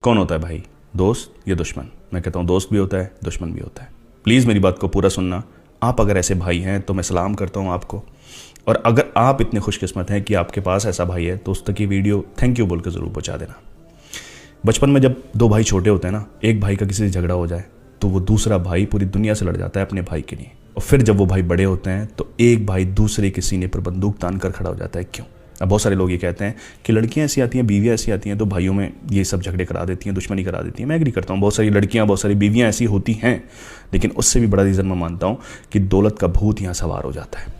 कौन होता है भाई, दोस्त या दुश्मन? मैं कहता हूँ दोस्त भी होता है, दुश्मन भी होता है। प्लीज़ मेरी बात को पूरा सुनना। आप अगर ऐसे भाई हैं तो मैं सलाम करता हूँ आपको, और अगर आप इतने खुशकिस्मत हैं कि आपके पास ऐसा भाई है तो उस तक की वीडियो थैंक यू बोल के ज़रूर पहुँचा देना। बचपन में जब दो भाई छोटे होते हैं ना, एक भाई का किसी से झगड़ा हो जाए तो वो दूसरा भाई पूरी दुनिया से लड़ जाता है अपने भाई के लिए, और फिर जब वो भाई बड़े होते हैं तो एक भाई दूसरे के सीने पर बंदूक तान कर खड़ा हो जाता है। क्यों? अब बहुत सारे लोग ये कहते हैं कि लड़कियां ऐसी आती हैं, बीवियां ऐसी आती हैं तो भाइयों में ये सब झगड़े करा देती हैं, दुश्मनी करा देती हैं। मैं एग्री करता हूँ, बहुत सारी लड़कियां, बहुत सारी बीवियां ऐसी होती हैं, लेकिन उससे भी बड़ा रीज़न मैं मानता हूँ कि दौलत का भूत यहाँ सवार हो जाता है।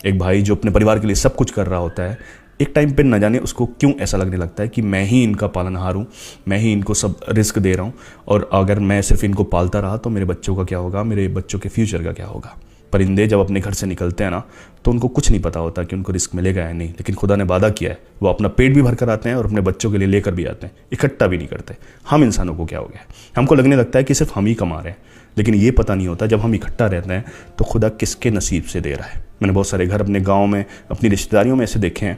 एक भाई जो अपने परिवार के लिए सब कुछ कर रहा होता है, एक टाइम पे न जाने उसको क्यों ऐसा लगने लगता है कि मैं ही इनका पालनहार हूँ, मैं ही इनको सब रिस्क दे रहा हूँ, और अगर मैं सिर्फ इनको पालता रहा तो मेरे बच्चों का क्या होगा, मेरे बच्चों के फ्यूचर का क्या होगा। परिंदे जब अपने घर से निकलते हैं ना तो उनको कुछ नहीं पता होता कि उनको रिस्क मिलेगा या नहीं, लेकिन खुदा ने वादा किया है, वो अपना पेट भी भर कर आते हैं और अपने बच्चों के लिए लेकर भी आते हैं, इकट्ठा भी नहीं करते। हम इंसानों को क्या हो गया, हमको लगने लगता है कि सिर्फ हम ही कमा रहे हैं, लेकिन ये पता नहीं होता जब हम इकट्ठा रहते हैं तो खुदा किसके नसीब से दे रहा है। मैंने बहुत सारे घर अपने गाँव में, अपनी रिश्तेदारियों में ऐसे देखे हैं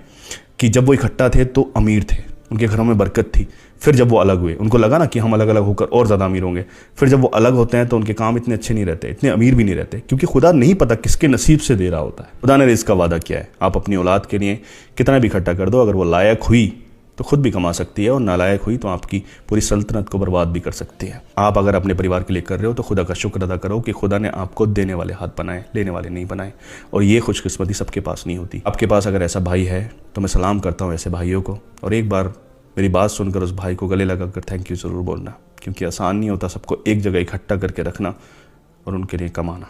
कि जब वो इकट्ठा थे तो अमीर थे, उनके घरों में बरकत थी। फिर जब वो अलग हुए, उनको लगा ना कि हम अलग अलग होकर और ज़्यादा अमीर होंगे। फिर जब वो अलग होते हैं तो उनके काम इतने अच्छे नहीं रहते, इतने अमीर भी नहीं रहते, क्योंकि खुदा नहीं पता किसके नसीब से दे रहा होता है। खुदा ने रिज़्क़ का वादा किया है, आप अपनी औलाद के लिए कितना भी इकट्ठा कर दो, अगर वो लायक हुई तो खुद भी कमा सकती है, और नालायक हुई तो आपकी पूरी सल्तनत को बर्बाद भी कर सकती है। आप अगर अपने परिवार के लिए कर रहे हो तो खुदा का शुक्र अदा करो कि खुदा ने आपको देने वाले हाथ बनाए, लेने वाले नहीं बनाए, और ये खुशकिस्मती सबके पास नहीं होती। आपके पास अगर ऐसा भाई है तो मैं सलाम करता हूँ ऐसे भाइयों को, और एक बार मेरी बात सुनकर उस भाई को गले लगाकर थैंक यू ज़रूर बोलना, क्योंकि आसान नहीं होता सबको एक जगह इकट्ठा करके रखना और उनके लिए कमाना।